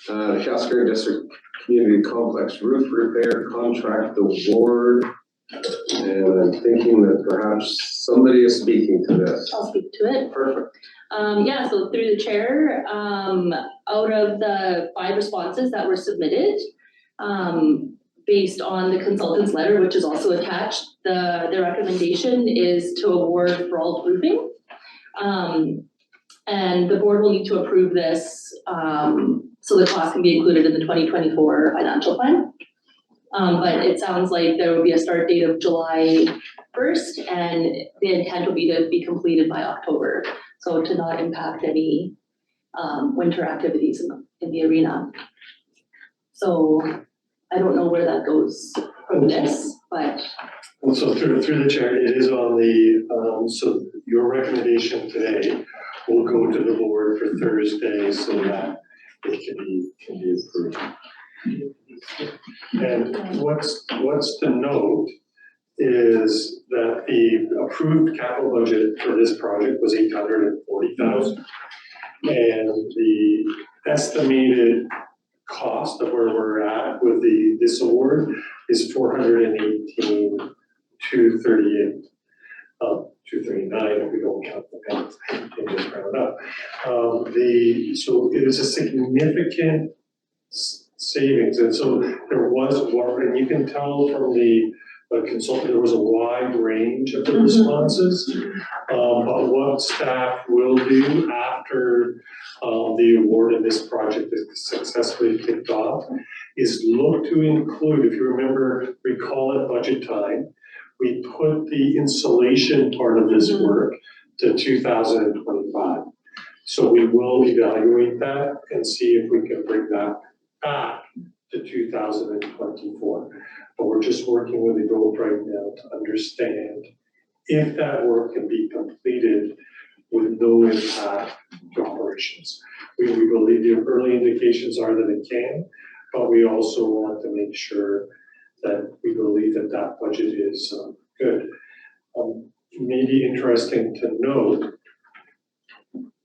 the Castlegar District Community Complex Roof Repair Contract Award. And I'm thinking that perhaps somebody is speaking to this. I'll speak to it. Perfect. Yeah, so through the chair, out of the 5 responses that were submitted, based on the consultant's letter, which is also attached, the recommendation is to award Brault Roofing. And the board will need to approve this, so the cost can be included in the 2024 financial plan. But it sounds like there will be a start date of July 1st, and the intent will be to be completed by October, so to not impact any winter activities in the arena. So I don't know where that goes from this, but. Well, so through the chair, it is on the, so your recommendation today will go to the board for Thursday so that it can be approved. And what's to note is that the approved capital budget for this project was $840,000. And the estimated cost of where we're at with this award is $418,238. 239 if we don't count the pennies, and just round up. So it is a significant savings, and so there was work, and you can tell from the consultant, there was a wide range of the responses. But what staff will do after the award of this project is successfully kicked off is look to include, if you remember, recall at budget time, we put the insulation part of this work to 2025. So we will evaluate that and see if we can bring that back to 2024. But we're just working with the group right now to understand if that work can be completed with no impact to operations. We believe the early indications are that it can, but we also want to make sure that we believe that that budget is good. Maybe interesting to note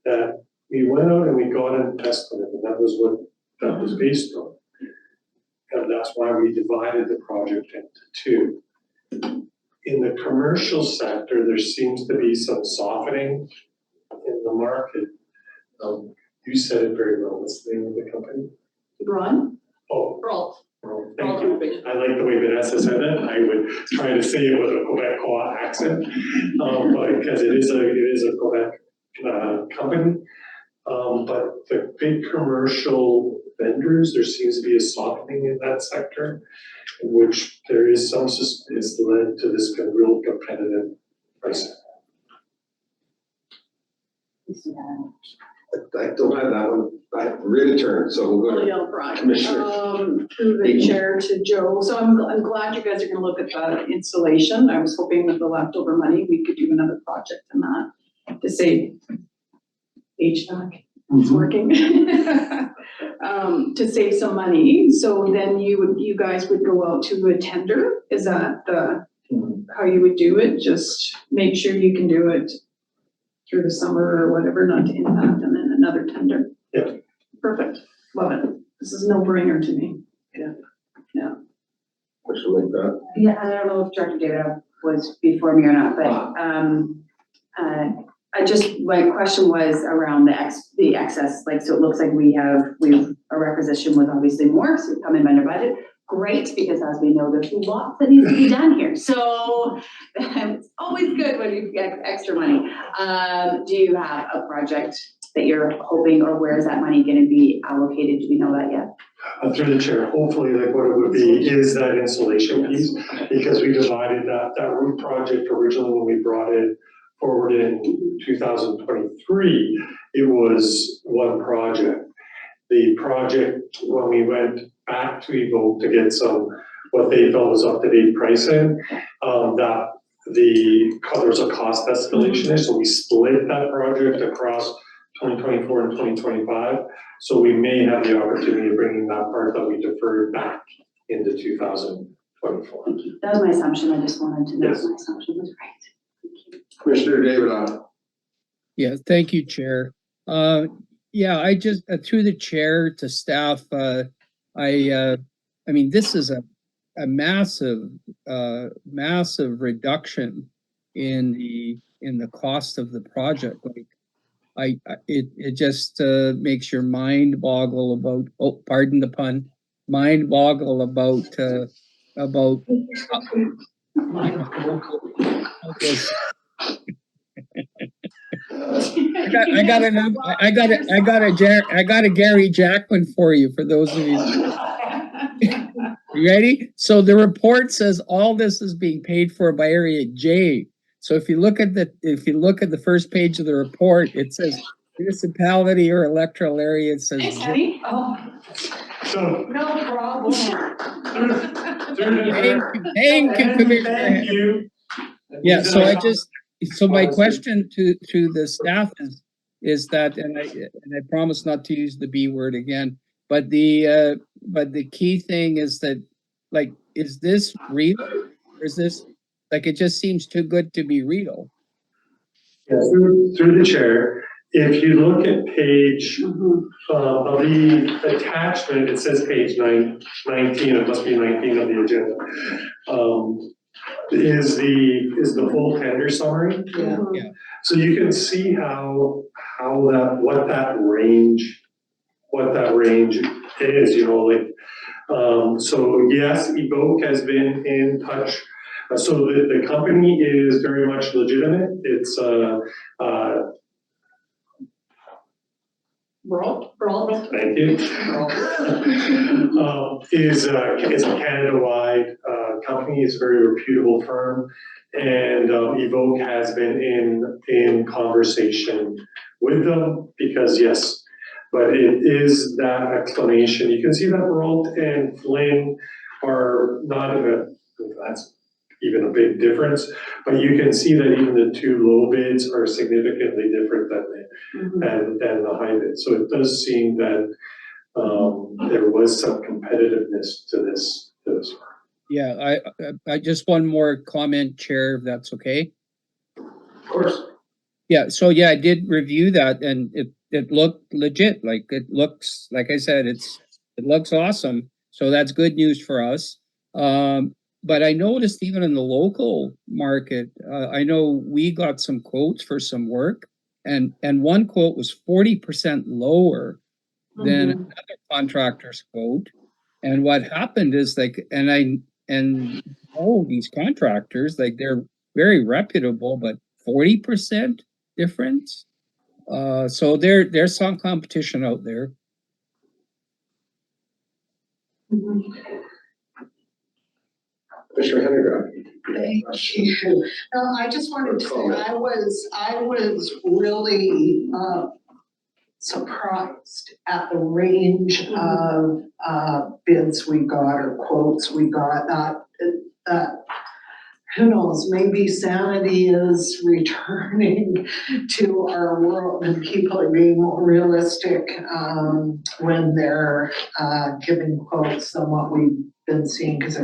that we went out and we got an estimate, and that was what that was based on. And that's why we divided the project into 2. In the commercial sector, there seems to be some softening in the market. You said it very well. What's the name of the company? Ron? Oh, Brault. thank you. I like the way Vanessa said that. I would try to say it with a Quebecois accent, but because it is a Quebec company. But the big commercial vendors, there seems to be a softening in that sector, which there is some has led to this real competitive pricing. I don't have that one. We're gonna turn, so we'll go to Yell Brian. Commissioner. Through the chair to Joe. So I'm glad you guys are gonna look at the installation. I was hoping with the leftover money, we could do another project in that to save HVAC. It's working. To save some money. So then you guys would go out to a tender. Is that how you would do it? Just make sure you can do it through the summer or whatever, not to impact, and then another tender. Yeah. Perfect. Love it. This is no brainer to me. Question like that. Yeah, I don't know if Director David was before me or not, but my question was around the excess, like, so it looks like our requisition was obviously more, so we come in under budget. Great, because as we know, there's lots that needs to be done here. So it's always good when you get extra money. Do you have a project that you're hoping, or where is that money gonna be allocated? Do we know that yet? Through the chair, hopefully, like what it would be is that insulation piece, because we divided that roof project originally when we brought it forward in 2023, it was one project. The project, when we went back to Evoke to get what they felt was up-to-date pricing, that there was a cost escalation there, so we split that project across 2024 and 2025. So we may have the opportunity of bringing that part that we deferred back into 2024. That was my assumption. I just wanted to know if Yes. my assumption was right. Commissioner David. Yeah, thank you, Chair. Yeah, I just, through the chair to staff, I mean, this is a massive reduction in the cost of the project. Like, it just makes your mind boggle about, oh, pardon the pun, mind boggle about this. I got a Gary Jackman for you, for those of you. You ready? So the report says all this is being paid for by Area J. So if you look at the first page of the report, it says municipality or electoral area. It says Thanks, Kenny. Oh, So, no problem. through the Thank you, Commissioner. Thank you. Yeah, so my question to the staff is that, and I promise not to use the B word again, but the key thing is that, like, is this real? Or is this, like, it just seems too good to be real? Yeah, through the chair, if you look at page, of the attachment, it says page 19, it must be 19 of the agenda. Is the full tender summary. Yeah. So you can see what that range is, so yes, Evoke has been in touch. So the company is very much legitimate. It's, Brawl. thank you. Is a Canada-wide company. It's a very reputable firm, and Evoke has been in conversation with them because yes, but it is that explanation. You can see that Brault and Flynn are not that's even a big difference, but you can see that even the two low bids are significantly different than the high bid. So it does seem that there was some competitiveness to this. Yeah, I just one more comment, Chair, if that's okay. Of course. Yeah, so yeah, I did review that and it looked legit. Like, it looks, like I said, it looks awesome. So that's good news for us. But I noticed even in the local market, I know we got some quotes for some work, and one quote was 40% lower than another contractor's quote. And what happened is, like, and all these contractors, like, they're very reputable, but 40% difference. So there's some competition out there. Commissioner Hennegraff. Thank you. No, I just wanted to say, I was really, surprised at the range of, bids we got or quotes we got, that who knows, maybe sanity is returning to our world and people are being more realistic, when they're, giving quotes than what we've been seeing, because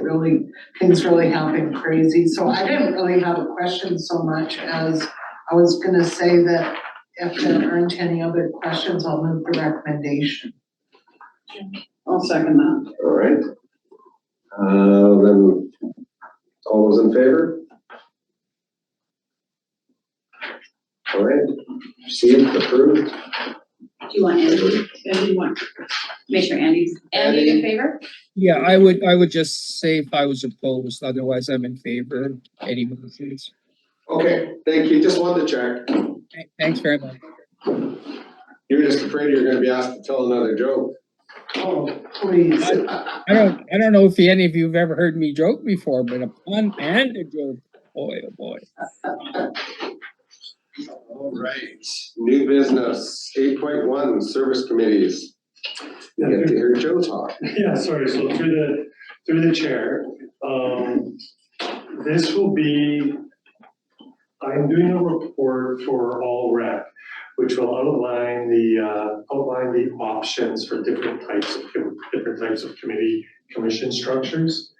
things really have been crazy. So I didn't really have a question so much as I was gonna say that if there aren't any other questions, I'll move the recommendation. I'll second that. All right. Then all those in favor? All right, received, approved. Do you want Andy? Andy, one. Commissioner Andy in favor? Yeah, I would just say if I was opposed, otherwise I'm in favor of any motions. Okay, thank you, just wanted to check. Thanks very much. You were just afraid you were gonna be asked to tell another joke. Oh, please. I don't know if any of you have ever heard me joke before, but a pun and a joke, boy, oh boy. All right, new business, 8.1, service committees. You get to hear Joe talk. Yeah, sorry, so through the chair, this will be, I'm doing a report for all rec, which will outline the options for different types of commission structures,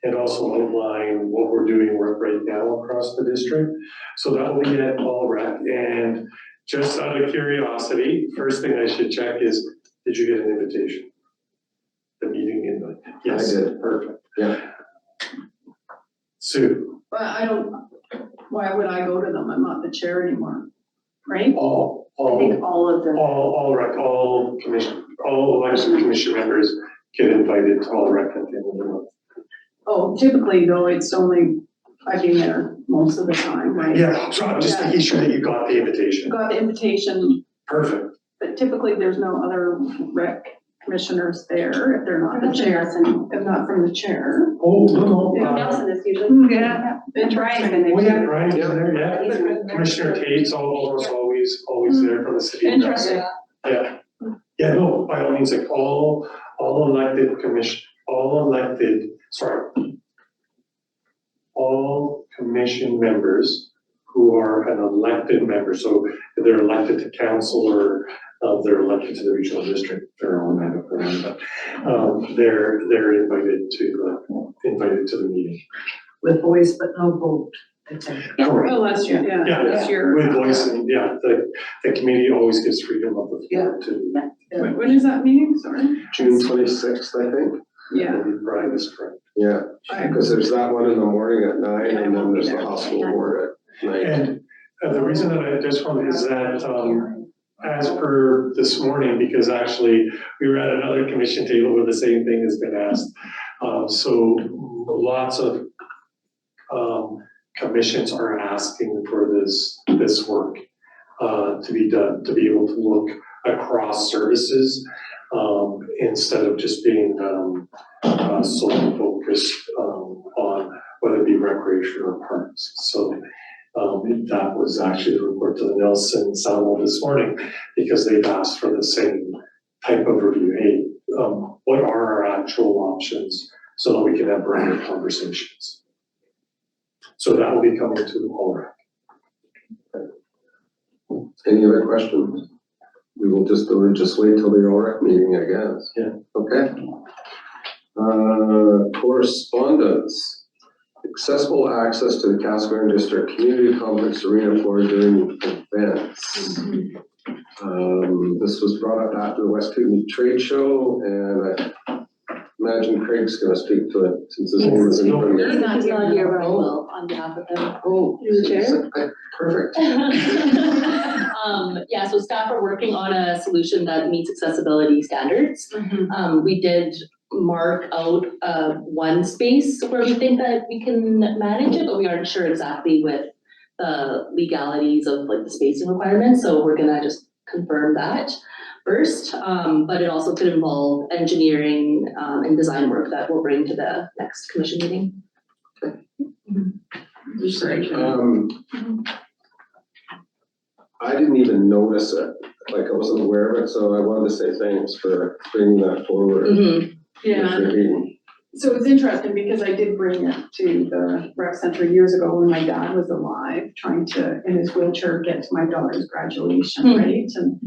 and also outline what we're doing right now across the district. So that will be at all rec. And just out of curiosity, first thing I should check is, did you get an invitation? The meeting invite? Yes. I did, perfect, yeah. Sue? But why would I go to them? I'm not the chair anymore, right? Oh, I think all of them. all election commission members get invited to all rec at the end of the month. Oh, typically though, it's only, I've been there most of the time, right? Yeah, so I'm just making sure that you got the invitation. Got the invitation, Perfect. but typically there's no other rec commissioners there if they're not the chair, if not from the chair. Oh, no, Who no. Nelson is usually. Yeah. Brian's been there. Oh, yeah, too. Brian's been there, yeah. He's been there. Commissioner Tate's almost always there from the city. Interesting. Yeah, yeah, no, by all means, like all commission members who are an elected member, so if they're elected to council or they're elected to the regional district, they're all member, but they're invited to the meeting. With voice but no vote, I think. Correct. Oh, last year, yeah, Yeah, last year. with voice and, yeah, the committee always gives freedom of the floor to. When is that meeting, sorry? June 26th, I think. Yeah. Brian is correct. Yeah, I- because there's that one in the morning at 9, Yeah, I and then won't be there's the there. hospital board at night. And the reason that I just want is that, as per this morning, because actually we were at another commission table where the same thing has been asked. So lots of commissions are asking for this work to be done, to be able to look across services instead of just being solely focused on whether it be recreation or parks. So that was actually the report to the Nelson Samuel this morning, because they've asked for the same type of review. Hey, what are our actual options so that we can have broader conversations? So that will be coming to the whole rec. Any other questions? We'll just wait till the OREC meeting, I guess. Yeah. Okay. Correspondence. Accessible access to the Castlegar District Community Complex Arena floor during events. This was brought up after the West Kootenai Trade Show, and I imagine Craig's gonna speak to it since his name is in front of He's me. not here, but I will on behalf of them. Oh, Through the chair. perfect. Yeah, so staff are working on a solution that meets accessibility standards. We did mark out one space where we think that we can manage it, but we aren't sure exactly with the legalities of like the spacing requirements, so we're gonna just confirm that first. But it also could involve engineering and design work that we'll bring to the next commission meeting. I didn't even notice it, like I wasn't aware of it, so I wanted to say thanks for bringing that forward. Yeah. With your meeting. So it's interesting because I did bring it to the rec center years ago when my dad was alive, trying to, in his wheelchair, get to my daughter's graduation, right? And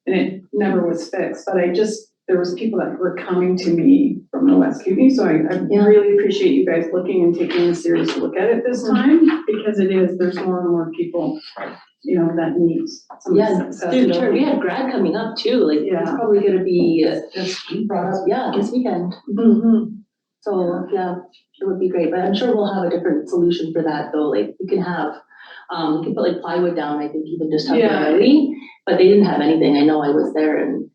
it never was fixed, but there was people that were coming to me from the West Kootenai, so I really appreciate you guys looking and taking a serious look at it this time, because there's more and more people, that needs some accessibility. We have grad coming up too, like it's probably gonna be brought up, this weekend. So, it would be great, but I'm sure we'll have a different solution for that though, like we can have, we can put like plywood down, I think even just temporarily, but they didn't have anything, I know I was there and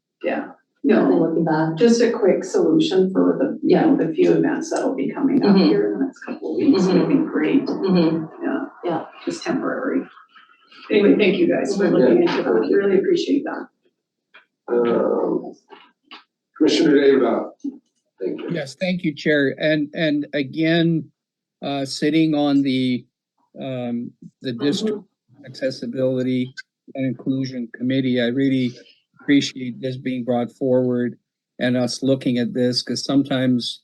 nothing looking back. Just a quick solution for the few events that'll be coming up here in the next couple of weeks, would be great. Yeah, just temporary. Anyway, thank you guys for looking into that, really appreciate that. Commissioner David, thank you. Yes, thank you, Chair. And again, sitting on the district accessibility and inclusion committee, I really appreciate this being brought forward and us looking at this, because sometimes,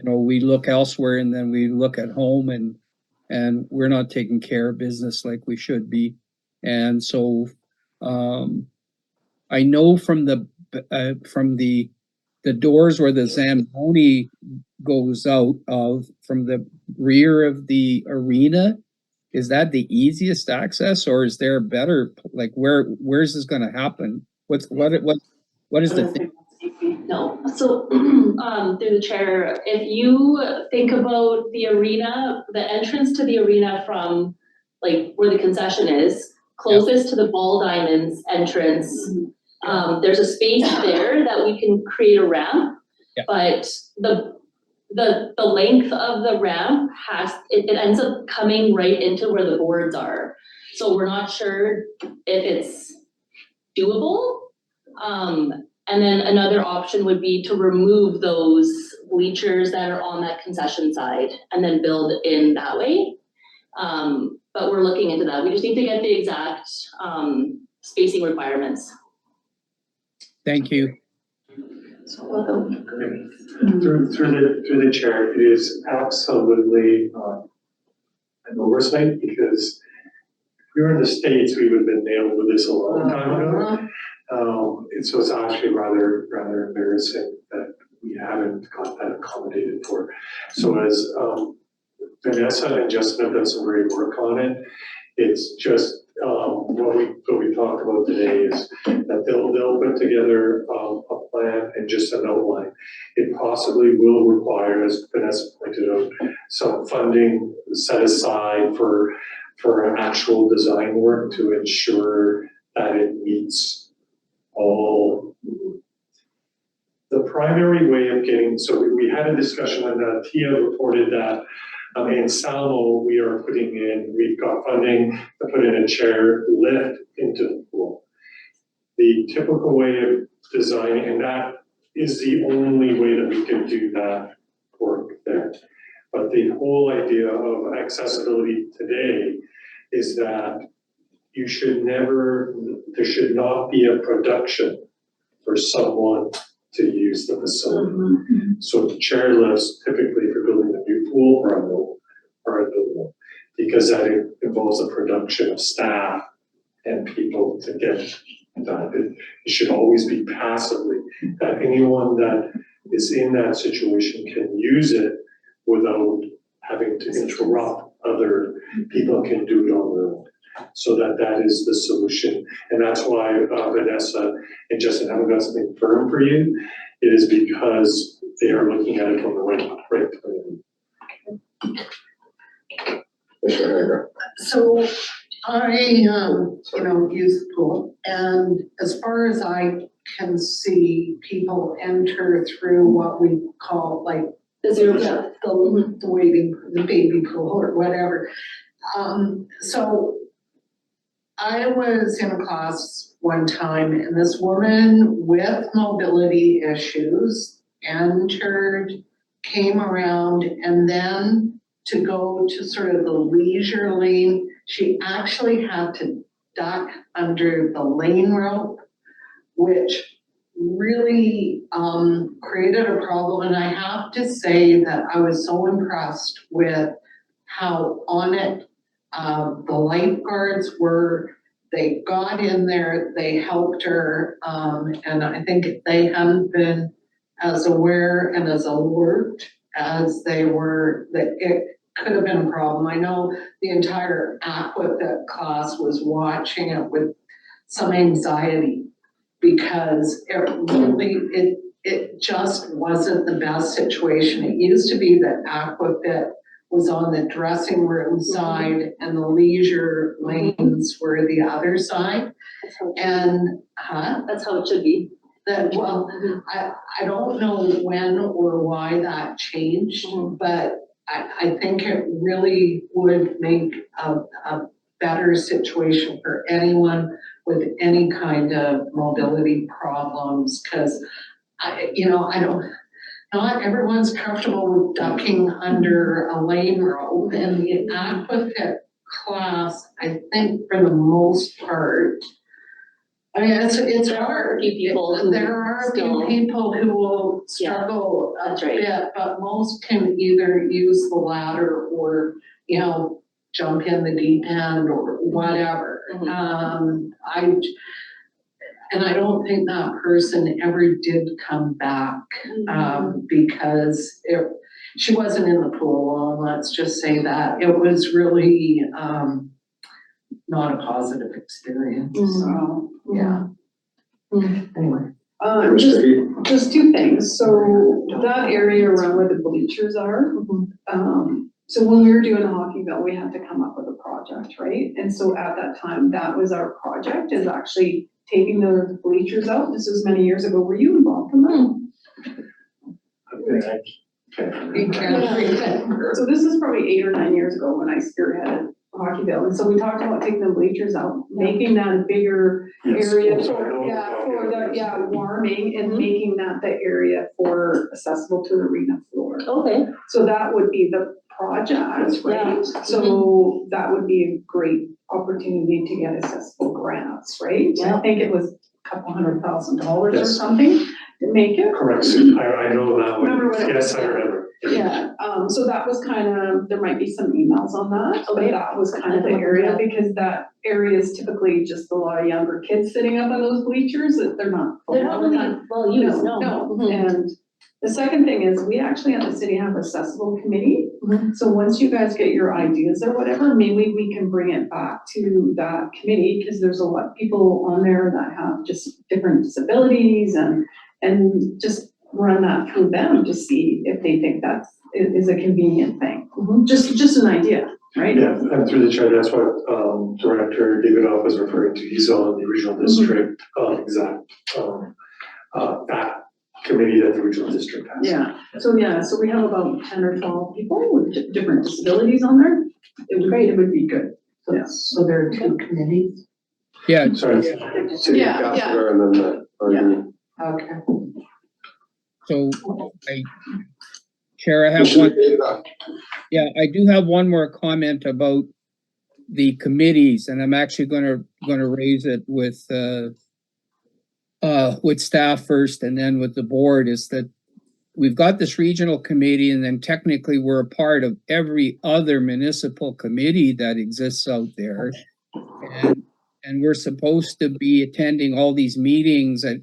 we look elsewhere and then we look at home and we're not taking care of business like we should be. And so I know from the doors where the Zamboni goes out of, from the rear of the arena, is that the easiest access, or is there a better, like where's this gonna happen? What is the thing? No, so through the chair, if you think about the arena, the entrance to the arena from like where the concession is, closest to the Ball Diamonds entrance. There's a space there that we can create a ramp, Yeah. but the length of the ramp it ends up coming right into where the boards are. So we're not sure if it's doable. And then another option would be to remove those bleachers that are on that concession side and then build in that way. But we're looking into that. We just need to get the exact spacing requirements. Thank you. Through the chair, it is absolutely an oversight, because if we were in the States, we would have been nailed with this a long time ago. So it's actually rather embarrassing that we haven't got that accommodated for. So as Vanessa and Justin have done some great work on it, it's just what we talked about today is that they'll put together a plan and just an outline. It possibly will require, as Vanessa pointed out, some funding set aside for actual design work to ensure that it meets all. The primary way of getting, so we had a discussion when Tia reported that in Salmo, we've got funding to put in a chair lift into the pool. The typical way of designing, and that is the only way that we can do that work there. But the whole idea of accessibility today is that there should not be a production for someone to use the facility. Mm-hmm. So the chairlifts typically for building a new pool are a no, because that involves a production of staff and people to get done. It should always be passively, that anyone that is in that situation can use it without having to interrupt other people, can do it on their own. So that is the solution. And that's why Vanessa and Justin haven't got something firm for you. It is because they are looking at it from the right point of view. So I, use the pool, and as far as I can see, people enter through what we call like The zero depth. the baby pool or whatever. So I was in a class one time, and this woman with mobility issues entered, came around, and then to go to sort of the leisure lane, she actually had to duck under the lane rope, which really created a problem. And I have to say that I was so impressed with how on it the lifeguards were. They got in there, they helped her, and I think if they hadn't been as aware and as alert as they were, that it could have been a problem. I know the entire Aquafit class was watching it with some anxiety, because it just wasn't the best situation. It used to be that Aquafit was on the dressing room side and the leisure lanes were the other side. And, That's how it should be. I don't know when or why that changed, but I think it really would make a better situation for anyone with any kind of mobility problems, because not everyone's comfortable with ducking under a lane rope. And the Aquafit class, I think for the most part, I mean, it's hard. There are a few people who will struggle a bit, but most can either use the ladder or, jump in the deep end or whatever. And I don't think that person ever did come back, because she wasn't in the pool long, let's just say that. It was really not a positive experience, so, yeah. Anyway. Just two things. So that area around where the bleachers are, So when we were doing Hockeyville, we had to come up with a project, right? And so at that time, that was our project, is actually taking the bleachers out. This was many years ago. Were you involved in that? You can't. So this is probably 8 or 9 years ago when I spearheaded Hockeyville. And so we talked about taking the bleachers out, making that a bigger area for warming and making that the area for accessible to the arena floor. Okay, So that would be the project, right? So that would be a great opportunity to get accessible grants, right? Yeah. I think it was a couple $100,000 or Yes. something to make it. Correct, I know that Remember one, what it yes, was? I remember. Yeah, so that was kind of, there might be some emails on that, but that was kind of the area, because that area is typically just a lot of younger kids sitting up on those bleachers, that they're not. they're not really well used, no. No, Mhm. and the second thing is, we actually at the city have accessible committee. Mhm. So once you guys get your ideas or whatever, maybe we can bring it back to that committee, because there's a lot of people on there that have just different disabilities, and just run that through them to see if they think is a convenient thing. Just an idea, right? Yeah, and through the chair, that's what, Director Davidoff was referring to, he's on the regional district, that committee that the regional district has. Yeah, so we have about 10 or 12 people with different disabilities on there. It would be good. Yes. So there are two committees? Yeah, Sorry. City of Yeah, yeah. Castlegar and then the RD. Okay. so Chair, I have one. Yeah, I do have one more comment about the committees, and I'm actually gonna raise it with staff first and then with the board, is that we've got this regional committee, and then technically we're a part of every other municipal committee that exists out there. And we're supposed to be attending all these meetings at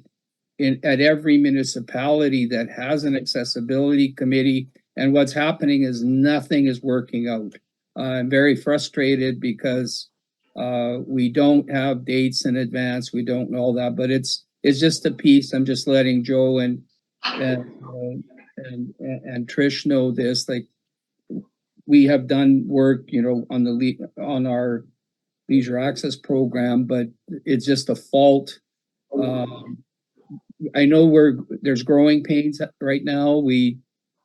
every municipality that has an accessibility committee. And what's happening is nothing is working out. I'm very frustrated because we don't have dates in advance. We don't know that, but it's just a piece. I'm just letting Joe and Trish know this. Like, we have done work, on our leisure access program, but it's just a fault. I know there's growing pains right now.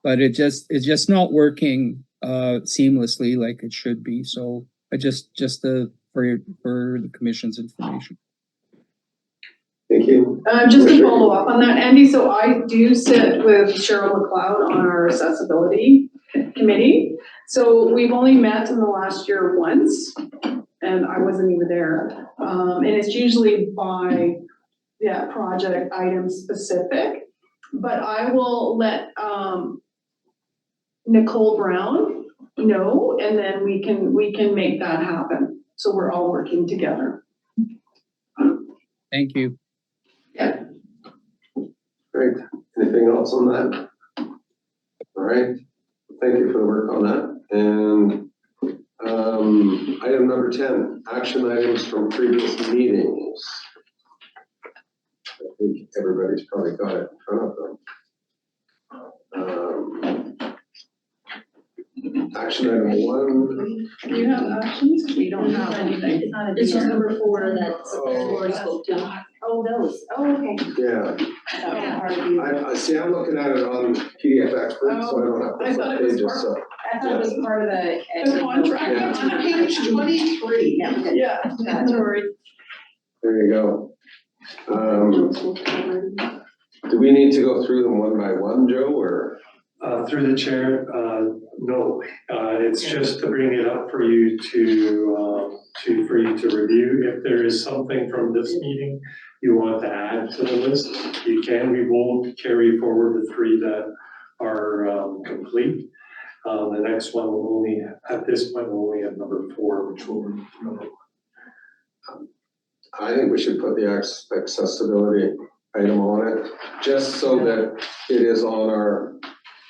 But it's just not working seamlessly like it should be. So I just for the commission's information. Thank you. Just to follow up on that, Andy, so I do sit with Cheryl McLeod on our accessibility committee. So we've only met in the last year once, and I wasn't even there. And it's usually by, project item specific. But I will let Nicole Brown know, and then we can make that happen. So we're all working together. Thank you. Yeah. Great. Anything else on that? All right. Thank you for the work on that. And item number 10, action items from previous meetings. I think everybody's probably got it in front of them. Action item 1. Do you have actions? We don't have anything. It's just number 4 that's Oh. Lori spoke to. Oh, those, okay. Yeah. That was part of you. I see, I'm looking at it on PDF expert, so I don't have I the thought full it was pages, so. I thought it was part of the. The contract. Yeah. On page 23. Yeah. Yeah. Sorry. There you go. Do we need to go through them one by one, Joe, or? Through the chair, no, it's just to bring it up for you to review. If there is something from this meeting you want to add to the list, you can. We will carry forward the 3 that are complete. The next one will only, at this point, we'll only have number 4, which will be I think we should put the accessibility item on it, just so that it is on our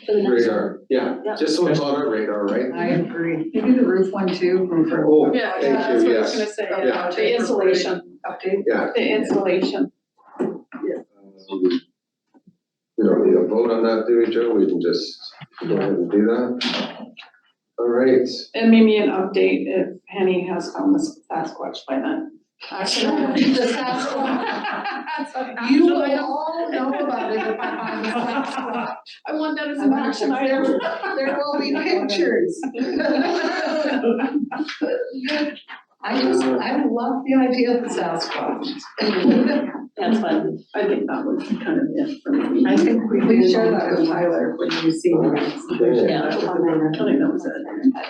For the next one. radar. Yeah, Yeah. just so it's on our radar, right? I agree. Maybe the roof one too, for. Oh, Yeah, thank that's you, what I yes. was gonna say, Yeah. the insulation, Update. Yeah. the insulation. We don't need a vote on that, do we, Joe? We can just go ahead and do that. All right, And maybe an update if Henny has found the Sasquatch by then. Actually, The Sasquatch. You will all know about it if I find the Sasquatch. I want that as an action item. There will be pictures. I love the idea of the Sasquatch. That's fun. I think that was kind of it for me. I think we Please share that with Tyler when you see him. Yeah. I think that was it.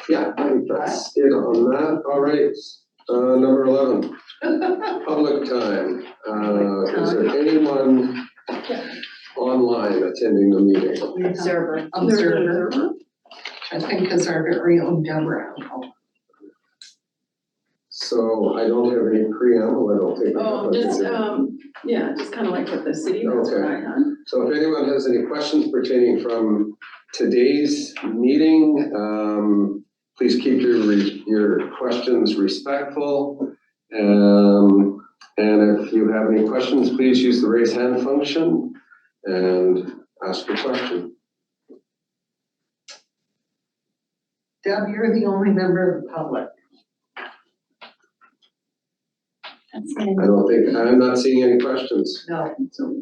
yeah, I think that's it on that. All right, number 11, public time. Is there anyone online attending the meeting? Observer. Observer. I think is our very own Deborah. So I don't have any preamble, I don't think. we have Oh, a- just, yeah, just kind of like what the city, that's what I had. So if anyone has any questions pertaining from today's meeting, please keep your questions respectful. And if you have any questions, please use the raise hand function and ask your question. Deb, you're the only member of the public. I'm not seeing any questions, No,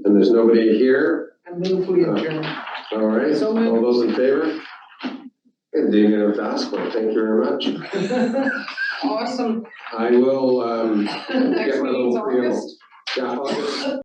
and there's nobody here. I move we adjourn. All right, So moved. all those in favor? And do you have to ask one? Thank you very much. Awesome. I will, Next get my meeting's little preamble. August. Yeah, August.